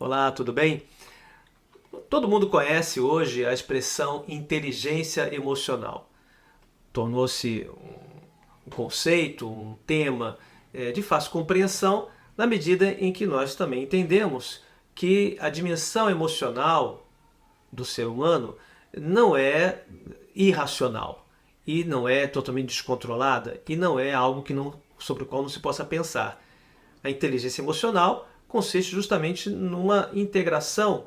Olá, tudo bem? Todo mundo conhece hoje a expressão inteligência emocional. Tornou-se um conceito, um tema de fácil compreensão, na medida em que nós também entendemos que a dimensão emocional do ser humano não é irracional e não é totalmente descontrolada e não é algo sobre o qual não se possa pensar. A inteligência emocional consiste justamente numa integração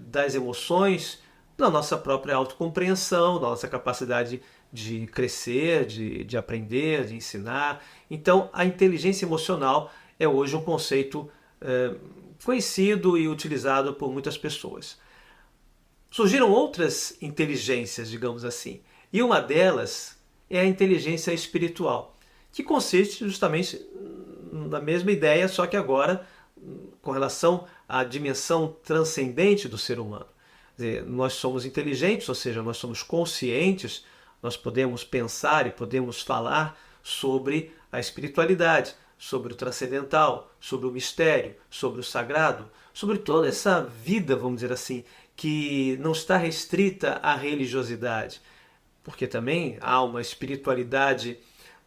das emoções na nossa própria autocompreensão, na nossa capacidade de crescer, de aprender, de ensinar. Então, a inteligência emocional é hoje um conceito conhecido e utilizado por muitas pessoas. Surgiram outras inteligências, digamos assim, e uma delas é a inteligência espiritual, que consiste justamente na mesma ideia, só que agora com relação à dimensão transcendente do ser humano. Quer dizer, nós somos inteligentes, ou seja, nós somos conscientes, nós podemos pensar e podemos falar sobre a espiritualidade, sobre o transcendental, sobre o mistério, sobre o sagrado, sobre toda essa vida, vamos dizer assim, que não está restrita à religiosidade, porque também há uma espiritualidade,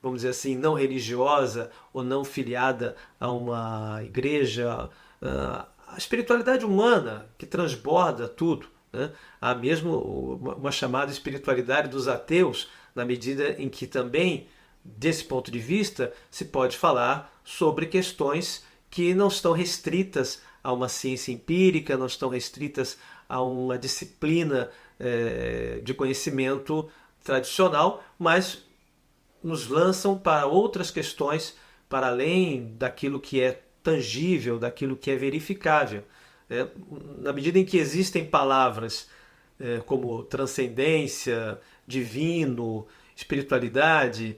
vamos dizer assim, não religiosa ou não filiada a uma igreja, a espiritualidade humana que transborda tudo, né? Há mesmo uma chamada espiritualidade dos ateus, na medida em que também, desse ponto de vista, se pode falar sobre questões que não estão restritas a uma ciência empírica, não estão restritas a uma disciplina de conhecimento tradicional, mas nos lançam para outras questões, para além daquilo que é tangível, daquilo que é verificável. Na medida em que existem palavras como transcendência, divino, espiritualidade,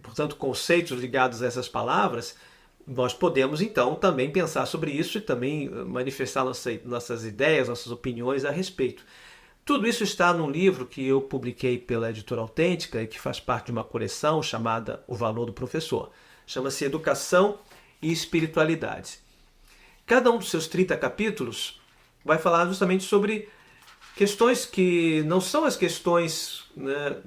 portanto, conceitos ligados a essas palavras, nós podemos então também pensar sobre isso e também manifestar nossas ideias, nossas opiniões a respeito. Tudo isso está num livro que eu publiquei pela Editora Autêntica e que faz parte de uma coleção chamada O Valor do Professor. Chama-se Educação e Espiritualidade. Cada um dos seus 30 capítulos vai falar justamente sobre questões que não são as questões, né,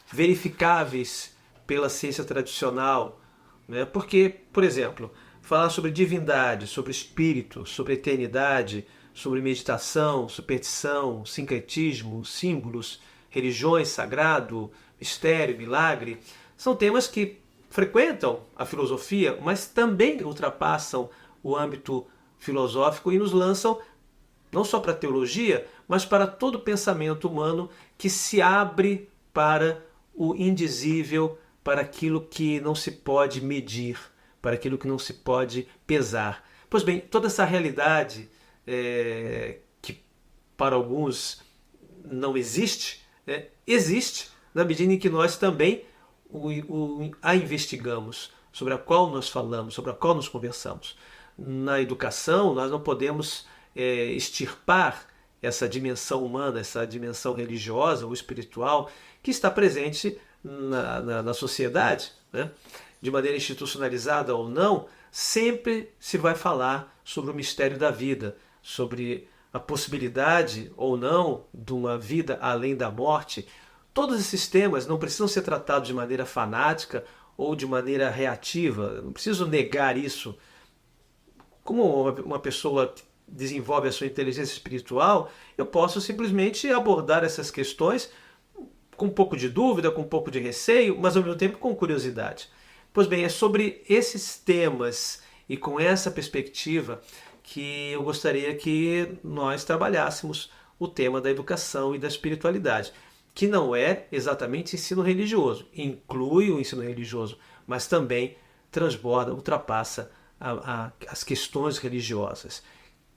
verificáveis pela ciência tradicional, né? Porque, por exemplo, falar sobre divindade, sobre espírito, sobre eternidade, sobre meditação, superstição, sincretismo, símbolos, religiões, sagrado, mistério, milagre, são temas que frequentam a filosofia, mas também ultrapassam o âmbito filosófico e nos lançam não só para a teologia, mas para todo o pensamento humano que se abre para o indizível, para aquilo que não se pode medir, para aquilo que não se pode pesar. Pois bem, toda essa realidade que para alguns não existe, existe na medida em que nós também a investigamos, sobre a qual nós falamos, sobre a qual nos conversamos. Na educação, nós não podemos extirpar essa dimensão humana, essa dimensão religiosa ou espiritual que está presente na sociedade, né? De maneira institucionalizada ou não, sempre se vai falar sobre o mistério da vida, sobre a possibilidade ou não de uma vida além da morte. Todos esses temas não precisam ser tratados de maneira fanática ou de maneira reativa. Não preciso negar isso. Como uma pessoa desenvolve a sua inteligência espiritual, eu posso simplesmente abordar essas questões com um pouco de dúvida, com um pouco de receio, mas ao mesmo tempo com curiosidade. Pois bem, é sobre esses temas e com essa perspectiva que eu gostaria que nós trabalhássemos o tema da educação e da espiritualidade, que não é exatamente ensino religioso, inclui o ensino religioso, mas também transborda, ultrapassa as questões religiosas.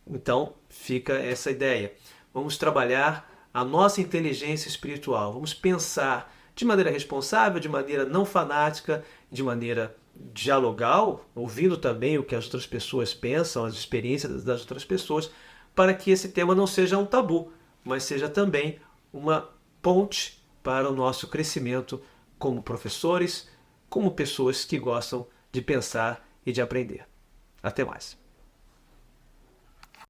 Então fica essa ideia. Vamos trabalhar a nossa inteligência espiritual, vamos pensar de maneira responsável, de maneira não fanática, de maneira dialogal, ouvindo também o que as outras pessoas pensam, as experiências das outras pessoas, para que esse tema não seja um tabu, mas seja também uma ponte para o nosso crescimento como professores, como pessoas que gostam de pensar e de aprender. Até mais.